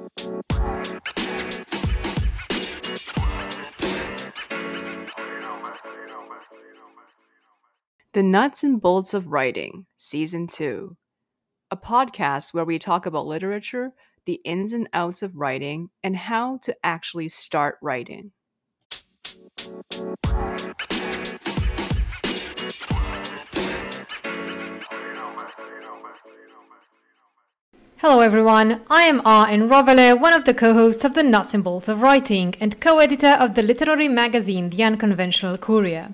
The Nuts and Bolts of Writing, Season 2, a podcast where we talk about literature, the ins and outs of writing, and how to actually start writing. Hello everyone, I am in Roveleh, one of the co-hosts of The Nuts and Bolts of Writing and co-editor of the literary magazine The Unconventional Courier.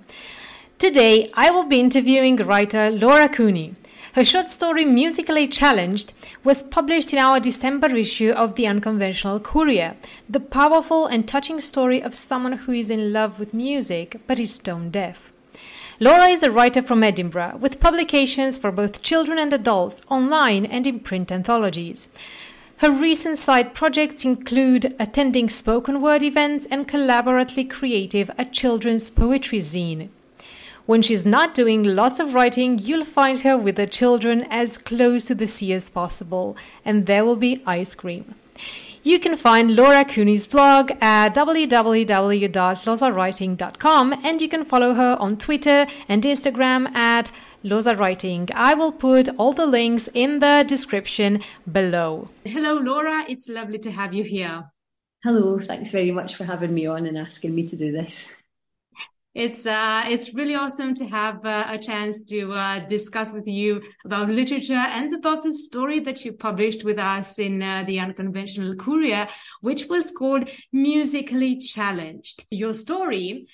Today, I will be interviewing writer Laura Cooney. Her short story Musically Challenged was published in our December issue of The Unconventional Courier, the powerful and touching story of someone who is in love with music but is stone deaf. Laura is a writer from Edinburgh, with publications for both children and adults online and in print anthologies. Her recent side projects include attending spoken word events and collaboratively creative a children's poetry zine. When she's not doing lots of writing, you'll find her with her children as close to the sea as possible, and there will be ice cream. You can find Laura Cooney's blog at www.lozawriting.com, and you can follow her on Twitter and Instagram at lozawriting. I will put all the links in the description below. Hello, Laura. It's lovely to have you here. Hello. Thanks very much for having me on and asking me to do this. It's really awesome to have a chance to discuss with you about literature and about the story that you published with us in The Unconventional Courier, which was called Musically Challenged. Your story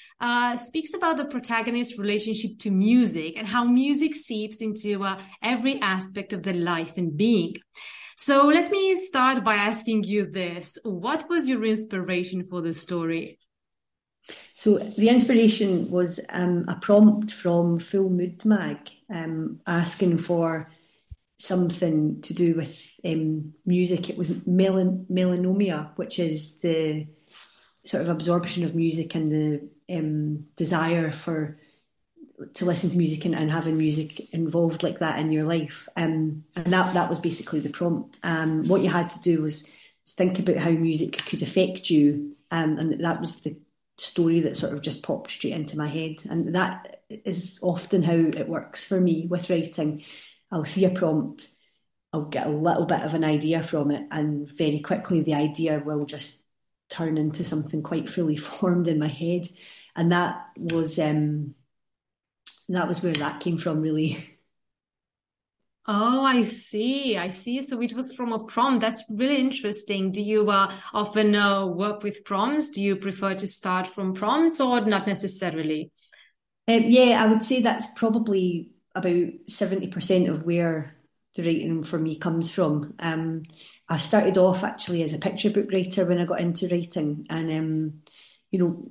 speaks about the protagonist's relationship to music and how music seeps into every aspect of their life and being. So let me start by asking you this. What was your inspiration for the story? So the inspiration was a prompt from Full Mood Mag asking for something to do with music. It was melanoma, which is the sort of absorption of music and the desire to listen to music and having music involved like that in your life. And that was basically the prompt. What you had to do was think about how music could affect you, and that was the story that sort of just popped straight into my head. And that is often how it works for me with writing. I'll see a prompt, I'll get a little bit of an idea from it, and very quickly the idea will just turn into something quite fully formed in my head. And that was where that came from, really. Oh, I see. So it was from a prompt. That's really interesting. Do you often work with prompts? Do you prefer to start from prompts or not necessarily? Yeah, I would say that's probably about 70% of where the writing for me comes from. I started off actually as a picture book writer when I got into writing, and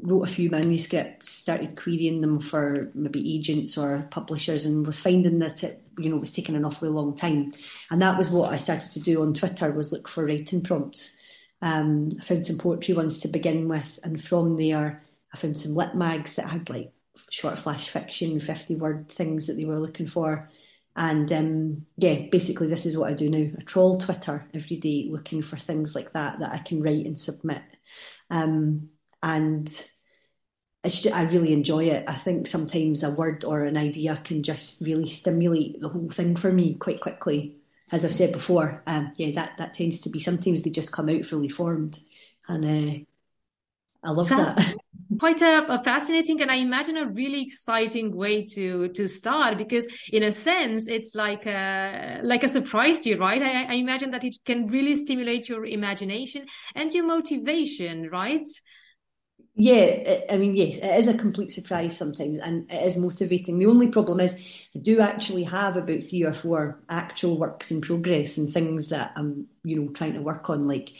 wrote a few manuscripts, started querying them for maybe agents or publishers, and was finding that it was taking an awfully long time. And that was what I started to do on Twitter, was look for writing prompts. I found some poetry ones to begin with, and from there I found some lit mags that had like short flash fiction, 50-word things that they were looking for. And basically this is what I do now. I troll Twitter every day looking for things like that I can write and submit. And I really enjoy it. I think sometimes a word or an idea can just really stimulate the whole thing for me quite quickly. As I've said before, that tends to be, sometimes they just come out fully formed. And I love that. Quite a fascinating, and I imagine a really exciting way to start, because in a sense it's like a surprise to you, right? I imagine that it can really stimulate your imagination and your motivation, right? Yeah, I mean, yes, it is a complete surprise sometimes, and it is motivating. The only problem is I do actually have about 3 or 4 actual works in progress and things that I'm, trying to work on, like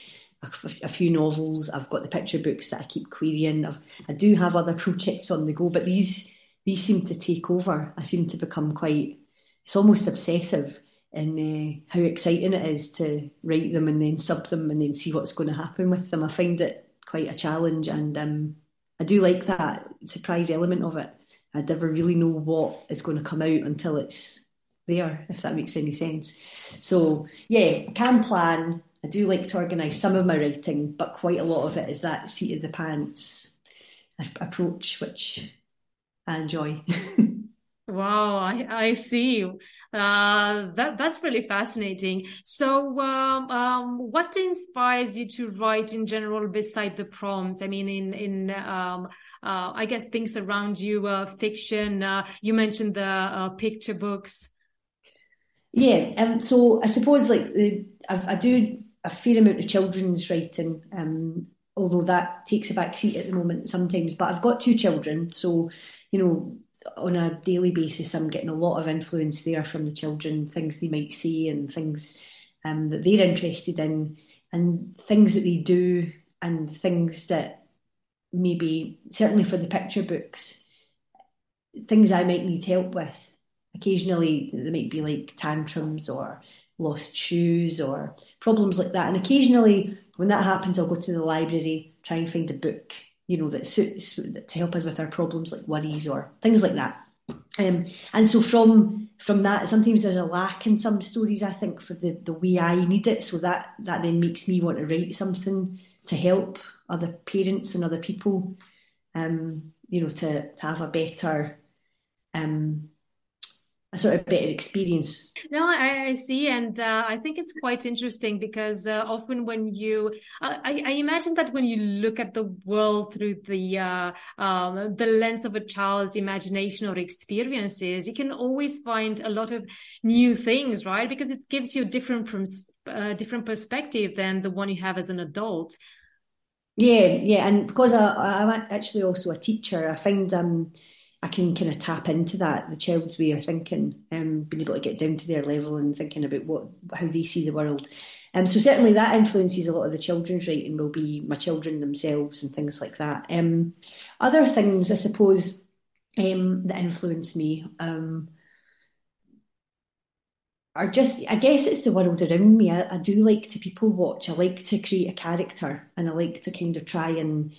a few novels. I've got the picture books that I keep querying. I do have other projects on the go, but these seem to take over. I seem to become it's almost obsessive in how exciting it is to write them and then sub them and then see what's going to happen with them. I find it quite a challenge, and I do like that surprise element of it. I never really know what is going to come out until it's there, if that makes any sense. So yeah, I can plan I do like to organise some of my writing, but quite a lot of it is that seat of the pants approach, which I enjoy. Wow, I see. That's really fascinating. So, what inspires you to write in general beside the prompts? I mean, I guess things around you, fiction. You mentioned the picture books. Yeah, so I suppose like I do a fair amount of children's writing, although that takes a back seat at the moment sometimes. But I've got two children, so you know, on a daily basis, I'm getting a lot of influence there from the children, things they might say and things that they're interested in, and things that they do, and things that maybe certainly for the picture books things I might need help with. Occasionally, there might be like tantrums or lost shoes or problems like that. And occasionally, when that happens, I'll go to the library, try and find a book, that suits to help us with our problems like worries or things like that. And so from that, sometimes there's a lack in some stories, I think, for the way I need it. So that then makes me want to write something to help other parents and other people, to have um, a sort of better experience. No, I see, and I think it's quite interesting because often when I imagine that when you look at the world through the lens of a child's imagination or experiences, you can always find a lot of new things, right? Because it gives you a different perspective than the one you have as an adult. Yeah, and because I'm actually also a teacher, I find I can kind of tap into that, the child's way of thinking, being able to get down to their level and thinking about how they see the world. So certainly that influences a lot of the children's writing will be my children themselves and things like that. Other things, I suppose, that influence me are just, I guess it's the world around me. I do like to people watch. I like to create a character and I like to kind of try and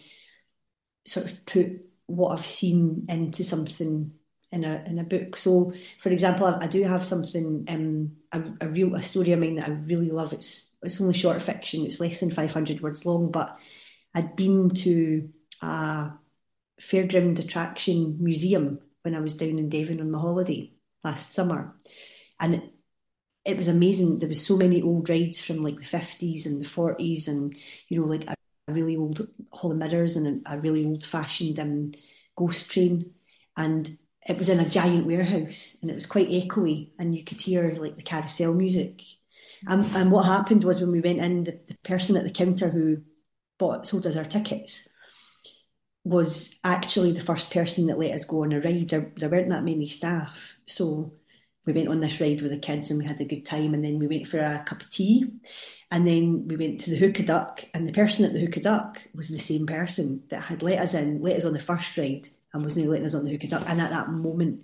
sort of put what I've seen into something in a book. So, for example, I do have something a story of mine that I really love. It's only short fiction. It's less than 500 words long, but I'd been to a fairground attraction museum when I was down in Devon on my holiday last summer, and it was amazing. There was so many old rides from like the 50s and the 40s, and like a really old Hall of Mirrors and a really old fashioned ghost train. And it was in a giant warehouse and it was quite echoey and you could hear like the carousel music. And what happened was when we went in, the person at the counter who sold us our tickets was actually the first person that let us go on a ride. There weren't that many staff. So we went on this ride with the kids and we had a good time. And then we went for a cup of tea. And then we went to the Hookah Duck. And the person at the Hookah Duck was the same person that had let us on the first ride and was now letting us on the Hookah Duck. And at that moment,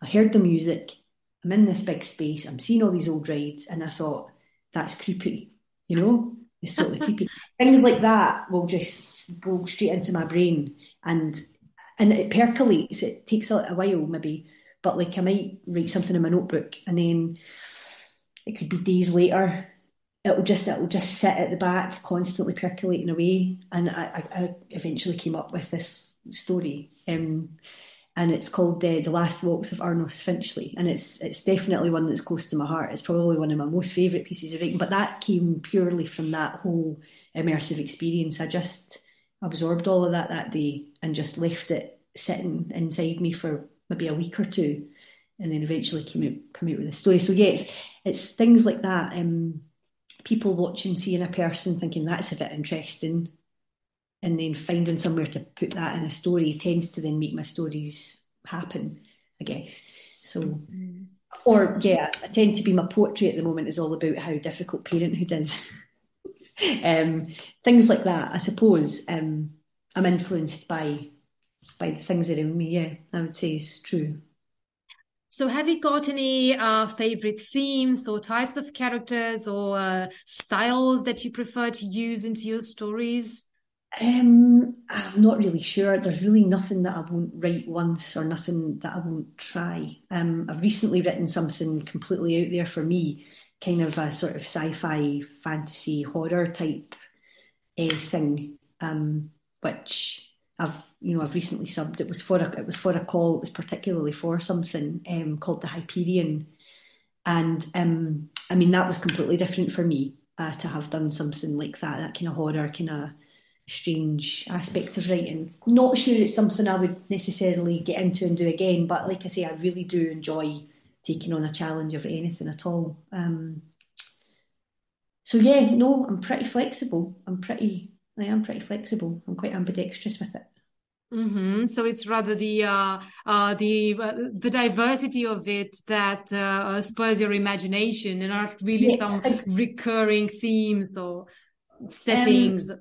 I heard the music. I'm in this big space. I'm seeing all these old rides. And I thought, that's creepy. It's totally creepy. Things like that will just go straight into my brain. And it percolates. It takes a while maybe. But like I might write something in my notebook and then it could be days later. It'll just sit at the back, constantly percolating away. And I eventually came up with this story. And it's called The Last Walks of Arnos Finchley. And it's definitely one that's close to my heart. It's probably one of my most favourite pieces of writing. But that came purely from that whole immersive experience. I just absorbed all of that day and just left it sitting inside me for maybe a week or two, and then eventually come out with a story. So yeah, it's things like that. People watching, seeing a person, thinking that's a bit interesting, and then finding somewhere to put that in a story tends to then make my stories happen, I guess. So, or yeah, I tend to be, my poetry at the moment is all about how difficult parenthood is. Things like that, I suppose. I'm influenced by the things around me. Yeah, I would say is true. So, have you got any favorite themes or types of characters or styles that you prefer to use into your stories? I'm not really sure. There's really nothing that I won't write once or nothing that I won't try. I've recently written something completely out there for me kind of a sort of sci-fi fantasy horror type thing, which I've recently subbed. It was for a call. It was particularly for something called the Hyperion, and I mean that was completely different for me to have done something like that kind of horror, kind of strange aspect of writing. Not sure it's something I would necessarily get into and do again, but like I say, I really do enjoy taking on a challenge of anything at all. So yeah, no, I'm pretty flexible. I am pretty flexible. I'm quite ambidextrous with it. So it's rather the diversity of it that spurs your imagination, and aren't really some Yeah, recurring themes or um, settings.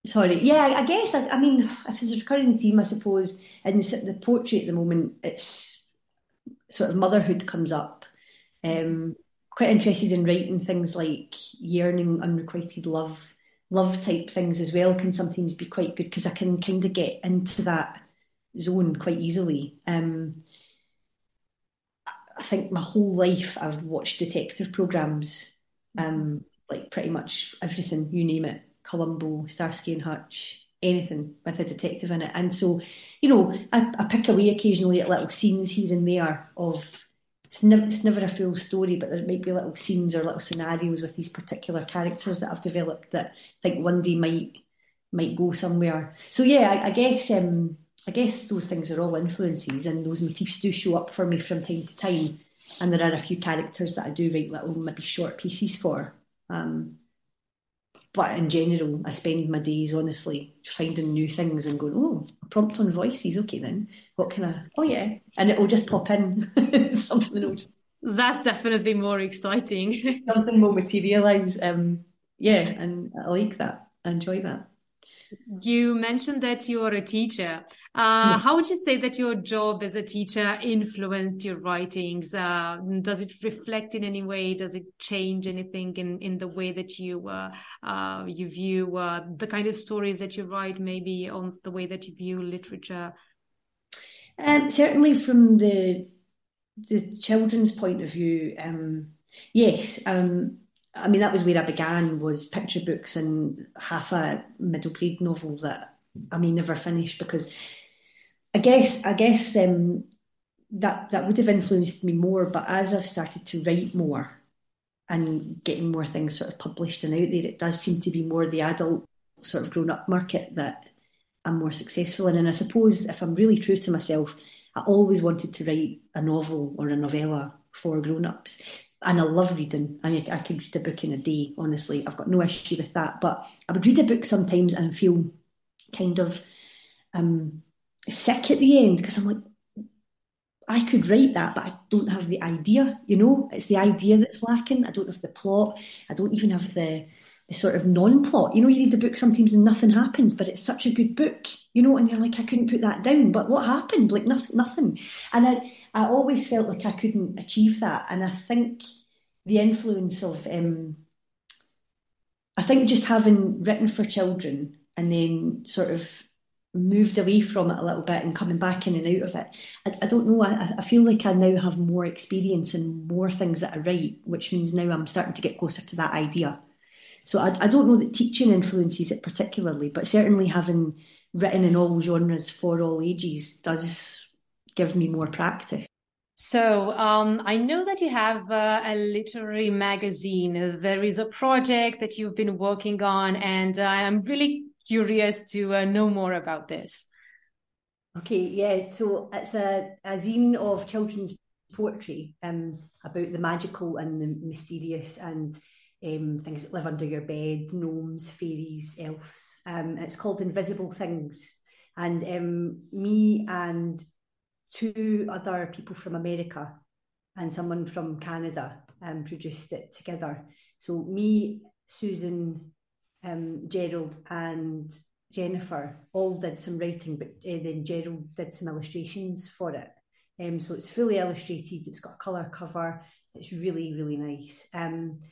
sorry. Yeah, I guess. I mean, if it's a recurring theme, I suppose in the poetry at the moment, it's sort of motherhood comes up. Um, Quite interested in writing things like yearning, unrequited love type things as well. Can sometimes be quite good because I can kind of get into that zone quite easily. I think my whole life I've watched detective programs, like pretty much everything, you name it, Columbo, Starsky and Hutch, anything with a detective in it. And so, I pick away occasionally at little scenes here and there of it's never a full story, but there might be little scenes or little scenarios with these particular characters that I've developed that I think one day might go somewhere. So yeah, I guess those things are all influences, and those motifs do show up for me from time to time. And there are a few characters that I do write little, maybe short pieces for. But in general, I spend my days honestly finding new things and going, oh, a prompt on voices. Okay, then what can I? Oh yeah, and it will just pop in. That's definitely more exciting. Something will materialize. Yeah, and I like that. I enjoy that. You mentioned that you are a teacher. Yeah. How would you say that your job as a teacher influenced your writings? Does it reflect in any way? Does it change anything in the way that you view the kind of stories that you write, maybe on the way that you view literature? Certainly from the children's point of view, yes. I mean, that was where I began, was picture books and half a middle grade novel that I may never finish because I guess that would have influenced me more. But as I've started to write more and getting more things sort of published and out there, it does seem to be more the adult sort of grown up market that I'm more successful in. And I suppose if I'm really true to myself, I always wanted to write a novel or a novella for grown ups. And I love reading. I mean, I could read a book in a day, honestly. I've got no issue with that. But I would read a book sometimes and feel kind of um, sick at the end because I'm like, I could write that, but I don't have the idea, It's the idea that's lacking. I don't have the plot. I don't even have the sort of non-plot. You read a book sometimes and nothing happens, but it's such a good book, and you're like, I couldn't put that down. But what happened? Like nothing. And I always felt like I couldn't achieve that. And I think the influence of I think just having written for children and then sort of moved away from it a little bit and coming back in and out of it. I don't know. I feel like I now have more experience and more things that I write, which means now I'm starting to get closer to that idea. So I don't know that teaching influences it particularly, but certainly having written in all genres for all ages does give me more practice. So, I know that you have a literary magazine. There is a project that you've been working on, and I'm really curious to know more about this. Okay, yeah. So it's a zine of children's poetry about the magical and the mysterious and things that live under your bed, gnomes, fairies, elves. It's called Invisible Things. And me and two other people from America and someone from Canada produced it together. So me, Susan, Gerald, and Jennifer all did some writing, but then Gerald did some illustrations for it. So it's fully illustrated. It's got a colour cover. It's really, really nice. And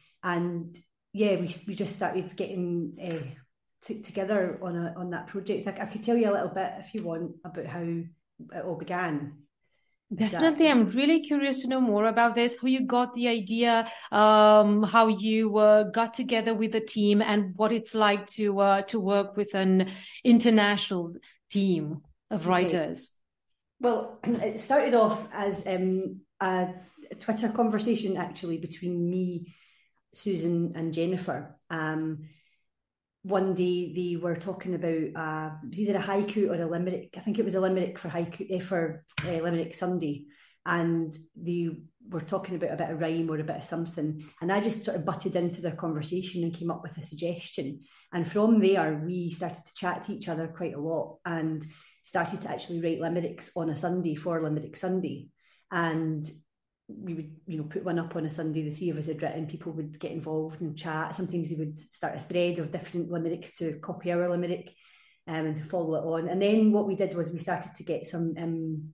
yeah, we just started getting together on that project. I could tell you a little bit if you want about how it all began. Definitely, I'm really curious to know more about this. How you got the idea, how you got together with a team, and what it's like to work with an international team of Okay. writers. Well, it started off as a Twitter conversation actually between me, Susan, and Jennifer. One day they were talking about it was either a haiku or a limerick. I think it was a limerick for haiku for Limerick Sunday, and they were talking about a bit of rhyme or a bit of something, and I just sort of butted into their conversation and came up with a suggestion. And from there, we started to chat to each other quite a lot and started to actually write limericks on a Sunday for Limerick Sunday. And we would, put one up on a Sunday. The three of us had written. People would get involved and chat. Sometimes they would start a thread of different limericks to copy our limerick, and to follow it on. And then what we did was we started to get some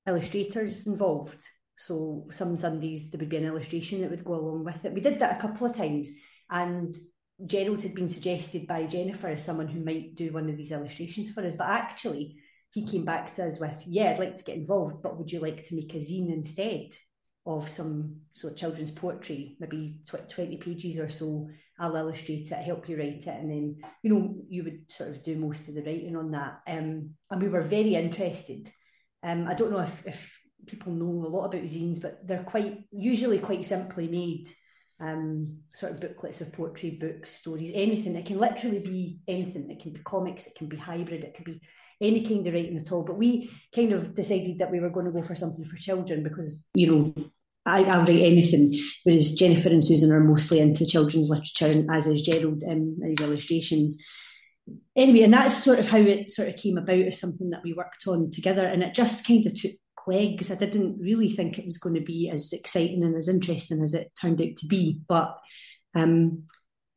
illustrators involved. So some Sundays there would be an illustration that would go along with it. We did that a couple of times, and Gerald had been suggested by Jennifer as someone who might do one of these illustrations for us. But actually, he came back to us with, yeah, I'd like to get involved, but would you like to make a zine instead of some sort of children's poetry, maybe 20 pages or so? I'll illustrate it, help you write it, and then, you would sort of do most of the writing on that. And we were very interested. I don't know if people know a lot about zines, but they're usually quite simply made, sort of booklets of poetry, books, stories, anything. It can literally be anything. It can be comics, it can be hybrid, it can be any kind of writing at all. But we kind of decided that we were going to go for something for children because, I'll write anything, whereas Jennifer and Susan are mostly into children's literature, and as is Gerald in his illustrations. Anyway, and that's sort of how it sort of came about as something that we worked on together, and it just kind of took legs. I didn't really think it was going to be as exciting and as interesting as it turned out to be, but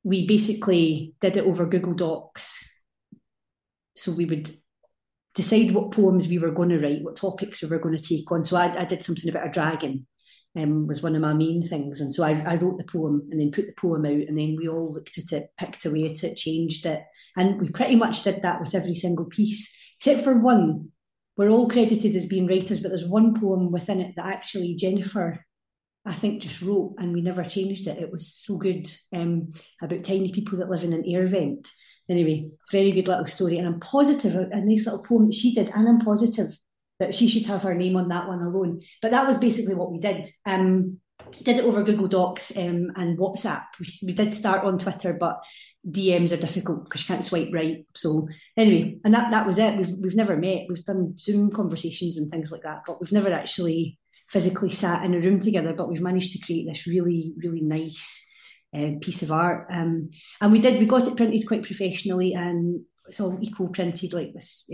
we basically did it over Google Docs. So we would decide what poems we were going to write, what topics we were going to take on. So I did something about a dragon, was one of my main things. And so I wrote the poem and then put the poem out, and then we all looked at it, picked away at it, changed it. And we pretty much did that with every single piece, except for one. We're all credited as being writers, but there's one poem within it that actually Jennifer, I think, just wrote, and we never changed it. It was so good, about tiny people that live in an air vent. Anyway, very good little story. And I'm positive, a nice little poem that she did, and I'm positive that she should have her name on that one alone. But that was basically what we did. Did it over Google Docs and WhatsApp. We did start on Twitter, but DMs are difficult because you can't swipe right. So anyway, and that was it. We've never met. We've done Zoom conversations and things like that, but we've never actually physically sat in a room together. But we've managed to create this really, really nice piece of art. And we got it printed quite professionally, and it's all eco printed, like with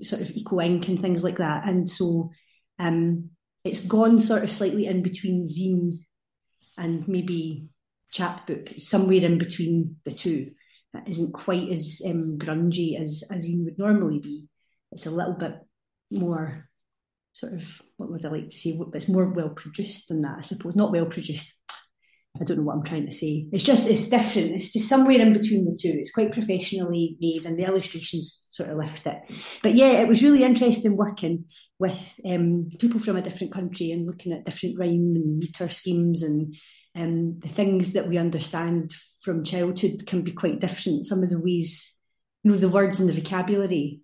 sort of eco ink and things like that. And so it's gone sort of slightly in between zine and maybe chapbook, somewhere in between the two. That isn't quite as grungy as a zine would normally be. It's a little bit more sort of, what would I like to say? It's more well produced than that, I suppose. Not well produced. I don't know what I'm trying to say. It's different. It's just somewhere in between the two. It's quite professionally made, and the illustrations sort of lift it. But yeah, it was really interesting working with people from a different country and looking at different rhyme and meter schemes, and the things that we understand from childhood can be quite different. Some of the ways, the words and the vocabulary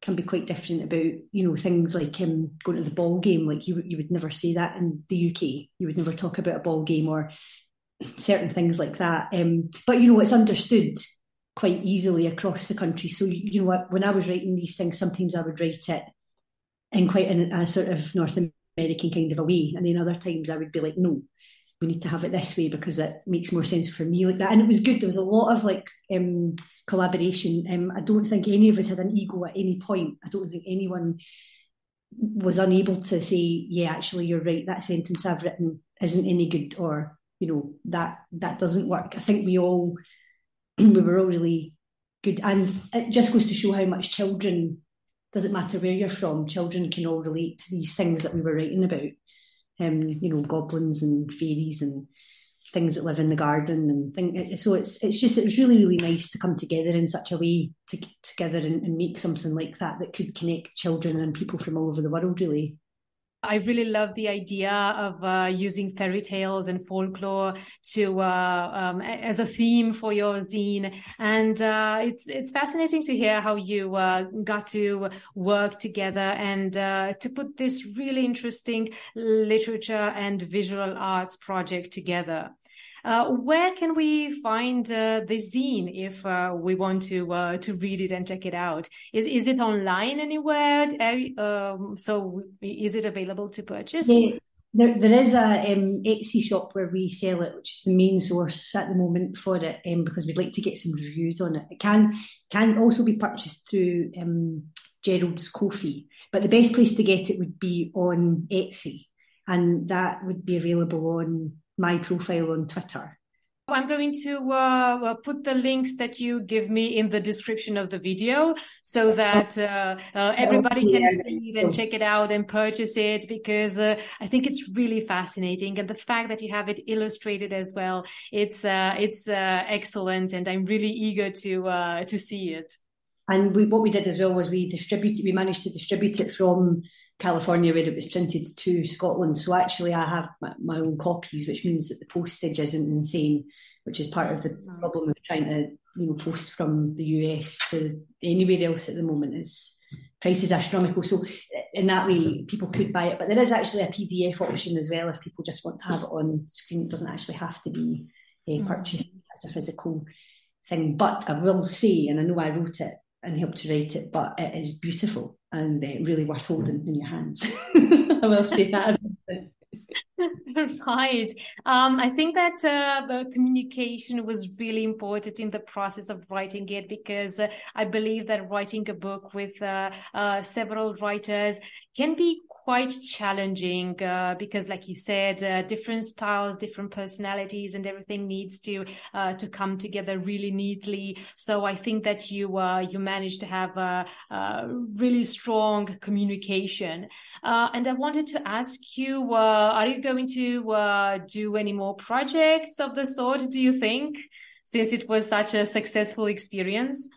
can be quite different about, things like going to the ball game. Like you would never say that in the UK. You would never talk about a ball game or certain things like that. But, it's understood quite easily across the country. So, when I was writing these things, sometimes I would write it in quite a sort of North American kind of a way. And then other times I would be like, no, we need to have it this way because it makes more sense for me like that. And it was good. There was a lot of collaboration. I don't think any of us had an ego at any point. I don't think anyone was unable to say, yeah, actually, you're right. That sentence I've written isn't any good, or, that doesn't work. I think we were all really good. And it just goes to show how much children, doesn't matter where you're from, children can all relate to these things that we were writing about. Goblins and fairies and things that live in the garden and things. So it was really, really nice to come together in such a way together and make something like that could connect children and people from all over the world, really. I really love the idea of using fairy tales and folklore to as a theme for your zine, and it's fascinating to hear how you got to work together and to put this really interesting literature and visual arts project together. Where can we find the zine if we want to read it and check it out? Is it online anywhere? So is it available to purchase? Yeah, there is a Etsy shop where we sell it, which is the main source at the moment for it, because we'd like to get some reviews on it. It can also be purchased through Gerald's Ko-fi, but the best place to get it would be on Etsy, and that would be available on my profile on Twitter. I'm going to put the links that you give me in the description of the video so that everybody can see it and check it out and purchase it, because I think it's really fascinating. And the fact that you have it illustrated as well, it's excellent. And I'm really eager to see it. And what we did as well was we managed to distribute it from California where it was printed to Scotland. So actually I have my own copies, which means that the postage isn't insane, which is part of the problem of trying to post from the US to anywhere else at the moment. Is prices astronomical. So in that way people could buy it. But there is actually a PDF option as well if people just want to have it on screen. It doesn't actually have to be purchased as a physical thing. But I will say, and I know I wrote it and helped to write it, but it is beautiful and really worth holding in your hands. I will say that. Right. I think that the communication was really important in the process of writing it, because I believe that writing a book with several writers can be quite challenging because, like you said, different styles, different personalities, and everything needs to come together really neatly. So I think that you managed to have a really strong communication. And I wanted to ask you, are you going to do any more projects of the sort, do you think, since it was such a successful experience?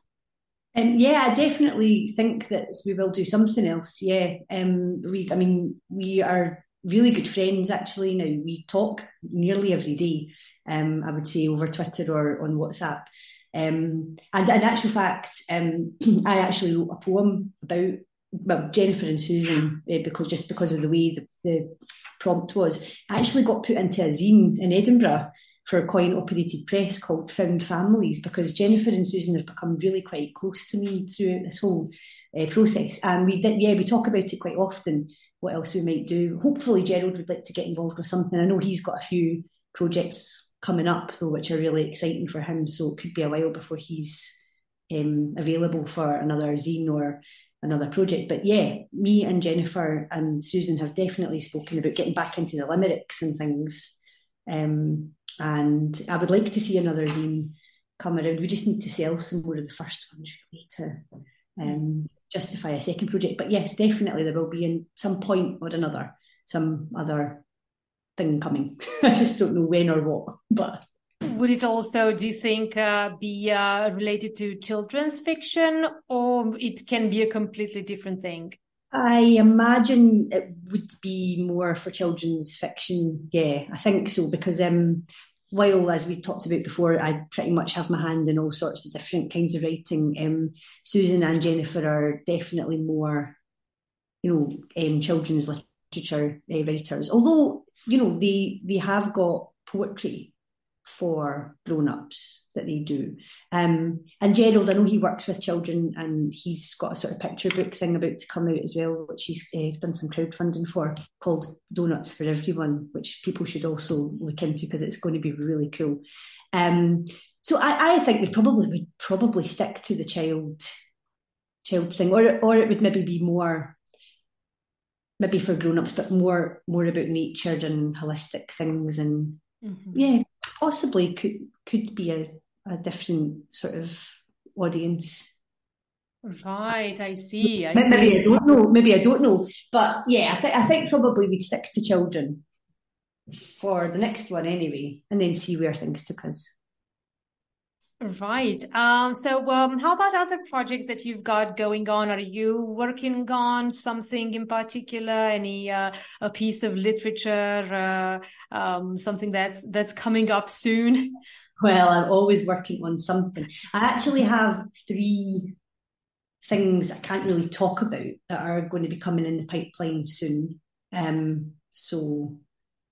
Yeah, I definitely think that we will do something else. Yeah, we are really good friends actually now. We talk nearly every day. I would say over Twitter or on WhatsApp. And in actual fact, I actually wrote a poem about Jennifer and Susan because of the way the prompt was. I actually got put into a zine in Edinburgh for a coin-operated press called Found Families, because Jennifer and Susan have become really quite close to me throughout this whole process. And we talk about it quite often, what else we might do. Hopefully Gerald would like to get involved with something. I know he's got a few projects coming up, though, which are really exciting for him, so it could be a while before he's available for another zine or another project. But yeah, me and Jennifer and Susan have definitely spoken about getting back into the limericks and things. And I would like to see another zine come around. We just need to sell some more of the first ones really to justify a second project. But yes, definitely there will be in some point or another some other thing coming. I just don't know when or what. But would it also, do you think, be related to children's fiction, or it can be a completely different thing? I imagine it would be more for children's fiction. Yeah, I think so, because while, as we talked about before, I pretty much have my hand in all sorts of different kinds of writing, Susan and Jennifer are definitely more, children's literature writers. Although, they have got poetry for grown-ups that they do. And Gerald, I know he works with children, and he's got a sort of picture book thing about to come out as well, which he's done some crowdfunding for, called Donuts for Everyone, which people should also look into because it's going to be really cool. So I think we would probably stick to the child thing, or it would maybe be more, maybe for grown-ups, but more about nature and holistic things, and yeah, possibly could be a different sort of audience. Right, I see. Maybe I don't know. But yeah, I think probably we'd stick to children for the next one anyway, and then see where things took us. Right. How about other projects that you've got going on? Are you working on something in particular? Any a piece of literature, something that's coming up soon? Well, I'm always working on something. I actually have three things I can't really talk about that are going to be coming in the pipeline soon. So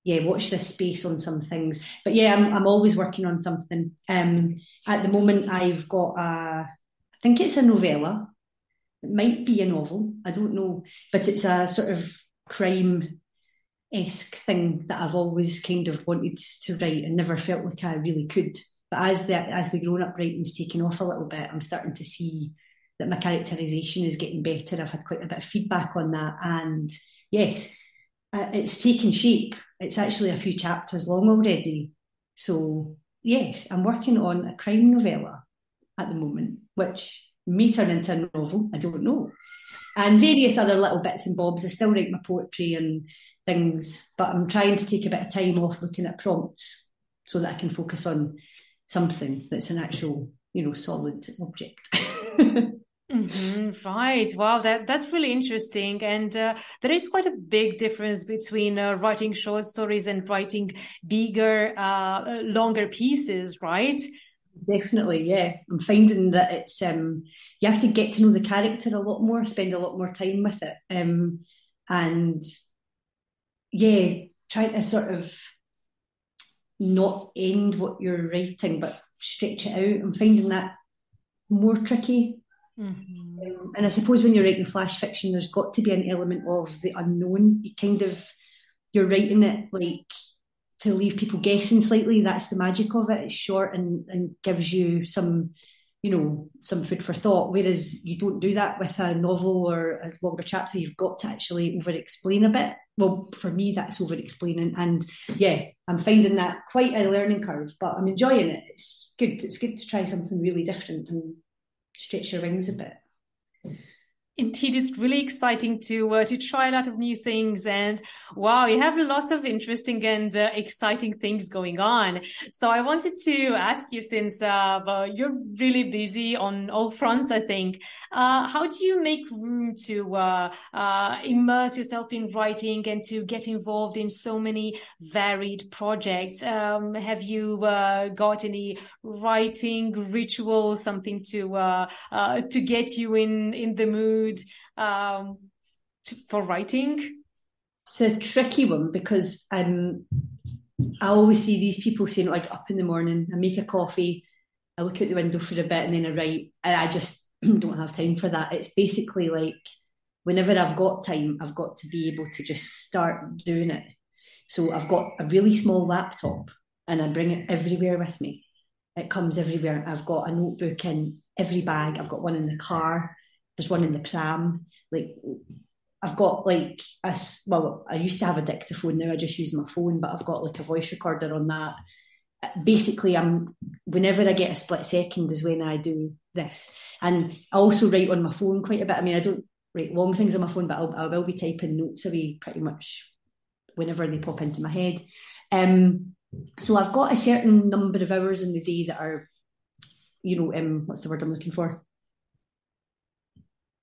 yeah, watch this space on some things. But yeah, I'm always working on something. At the moment, I've got I think it's a novella. It might be a novel. I don't know, but it's a sort of crime esque thing that I've always kind of wanted to write and never felt like I really could. But as the grown up writing's taken off a little bit, I'm starting to see that my characterization is getting better. I've had quite a bit of feedback on that, and yes, it's taken shape. It's actually a few chapters long already. So yes, I'm working on a crime novella at the moment, which may turn into a novel. I don't know, and various other little bits and bobs. I still write my poetry and things, but I'm trying to take a bit of time off looking at prompts so that I can focus on something that's an actual, solid object. Right. Wow, that's really interesting. And there is quite a big difference between writing short stories and writing bigger, longer pieces, right? Definitely, yeah. I'm finding that it's you have to get to know the character a lot more, spend a lot more time with it, and yeah, trying to sort of not end what you're writing, but stretch it out. I'm finding that more tricky. And I suppose when you're writing flash fiction, there's got to be an element of the unknown. You're writing it like to leave people guessing slightly. That's the magic of it. It's short and gives you some food for thought. Whereas you don't do that with a novel or a longer chapter. You've got to actually over explain a bit. Well, for me, that's over explaining. And yeah, I'm finding that quite a learning curve, but I'm enjoying it. It's good. It's good to try something really different and stretch your wings a bit. Indeed, it's really exciting to try a lot of new things, and wow, you have lots of interesting and exciting things going on. So I wanted to ask you, since you're really busy on all fronts, I think, how do you make room to immerse yourself in writing and to get involved in so many varied projects? Have you got any writing ritual, something to get you in the mood? Um, for writing? It's a tricky one because I always see these people saying, like, up in the morning, I make a coffee, I look out the window for a bit, and then I write. And I just don't have time for that. It's basically like whenever I've got time, I've got to be able to just start doing it. So I've got a really small laptop and I bring it everywhere with me. It comes everywhere. I've got a notebook in every bag. I've got one in the car. There's one in the pram. Like I've got I used to have a dictaphone. Now I just use my phone, but I've got like a voice recorder on that. Basically, whenever I get a split second is when I do this. And I also write on my phone quite a bit. I mean, I don't write long things on my phone, but I will be typing notes away pretty much whenever they pop into my head. So I've got a certain number of hours in the day that are, what's the word I'm looking for?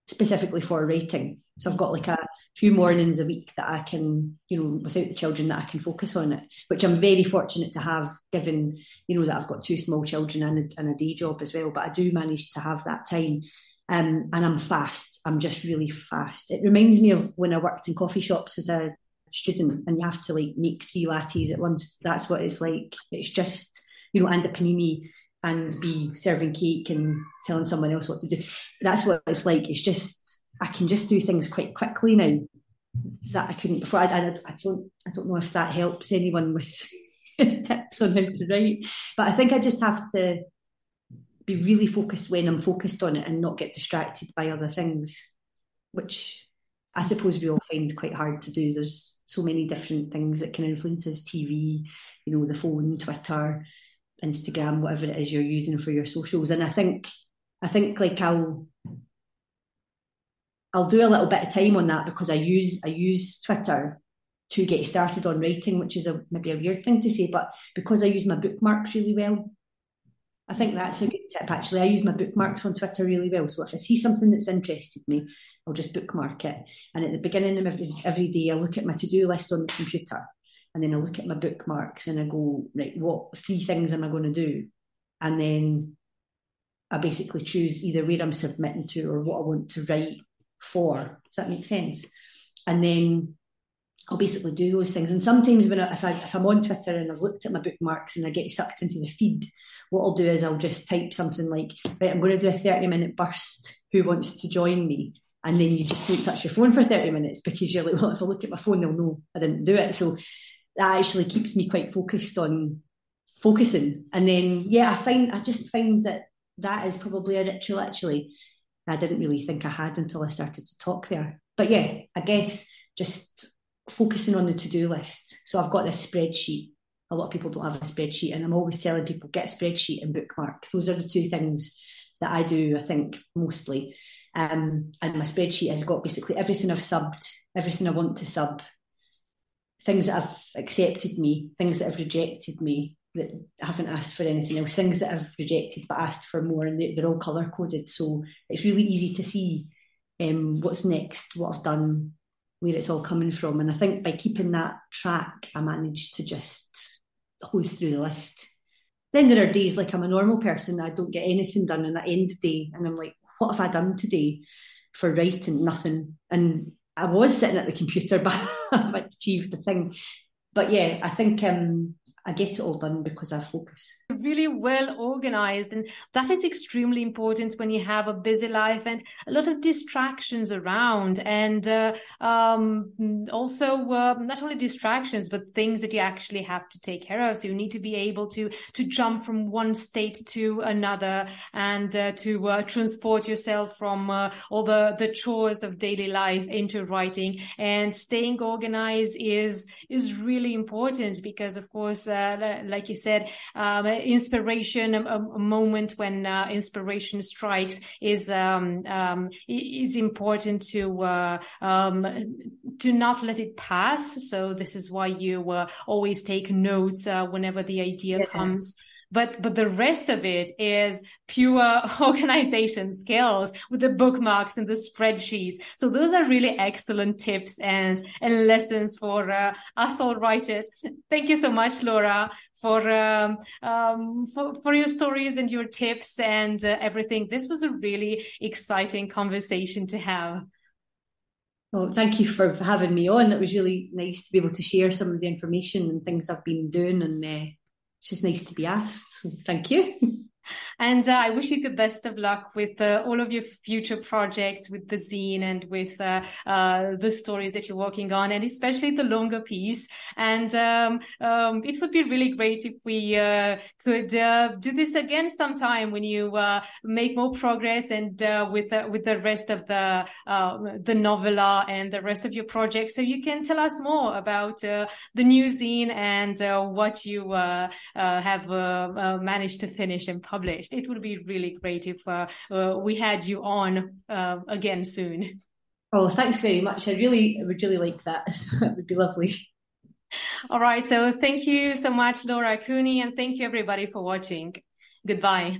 Specifically for writing. So I've got like a few mornings a week that I can, without the children, that I can focus on it, which I'm very fortunate to have, given, that I've got two small children and a day job as well. But I do manage to have that time. And I'm fast. I'm just really fast. It reminds me of when I worked in coffee shops as a student and you have to like make 3 lattes at once. That's what it's like. It's just, and a panini and be serving cake and telling someone else what to do. That's what it's like. It's just, I can just do things quite quickly now that I couldn't before. I don't know if that helps anyone with tips on how to write, but I think I just have to be really focused when I'm focused on it and not get distracted by other things, which I suppose we all find quite hard to do. There's so many different things that can influence us: TV, the phone, Twitter, Instagram, whatever it is you're using for your socials. And I think like I'll do a little bit of time on that because I use Twitter to get started on writing, which is maybe a weird thing to say, but because I use my bookmarks really well, I think that's a good tip, actually. I use my bookmarks on Twitter really well. So if I see something that's interested me, I'll just bookmark it. And at the beginning of every day, I look at my to-do list on the computer, and then I look at my bookmarks and I go, right, what 3 things am I going to do? And then I basically choose either where I'm submitting to or what I want to write for. Does that make sense? And then I'll basically do those things. And sometimes if I'm on Twitter and I've looked at my bookmarks and I get sucked into the feed, what I'll do is I'll just type something like, right, I'm going to do a 30-minute burst. Who wants to join me? And then you just don't touch your phone for 30 minutes because you're like, well, if I look at my phone, they'll know I didn't do it. So that actually keeps me quite focused on focusing. And then, yeah, I just find that is probably a ritual, actually. I didn't really think I had until I started to talk there. But yeah, I guess just focusing on the to-do list. So I've got this spreadsheet. A lot of people don't have a spreadsheet, and I'm always telling people, get a spreadsheet and bookmark. Those are the 2 things that I do, I think, mostly. And my spreadsheet has got basically everything I've subbed, everything I want to sub, things that have accepted me, things that have rejected me, that haven't asked for anything else, things that I've rejected but asked for more, and they're all colour coded. So it's really easy to see what's next, what I've done, where it's all coming from. And I think by keeping that track, I managed to just hose through the list. Then there are days like I'm a normal person, I don't get anything done, and I end the day and I'm like, what have I done today for writing? Nothing. And I was sitting at the computer, but I've achieved the thing. But yeah, I think I get it all done because I focus. Really well organized, and that is extremely important when you have a busy life and a lot of distractions around, and also not only distractions but things that you actually have to take care of. So you need to be able to jump from one state to another, and to transport yourself from all the chores of daily life into writing. And staying organized is really important because, of course, like you said, inspiration, a moment when inspiration strikes is important to not let it pass. So this is why you always take notes whenever the idea comes. But the rest of it is pure organization skills with the bookmarks and the spreadsheets. So those are really excellent tips and lessons for us all writers. Thank you so much, Laura, for your stories and your tips and everything. This was a really exciting conversation to have. Well, thank you for having me on. It was really nice to be able to share some of the information and things I've been doing, and it's just nice to be asked. So thank you. And I wish you the best of luck with all of your future projects, with the zine and with the stories that you're working on, and especially the longer piece. And it would be really great if we could do this again sometime when you make more progress, and with the rest of the novella and the rest of your projects, so you can tell us more about the new zine and what you have managed to finish and published. It would be really great if we had you on again soon. Oh, thanks very much. I would really like that. It would be lovely. All right. So thank you so much, Laura Cooney, and thank you everybody for watching. Goodbye.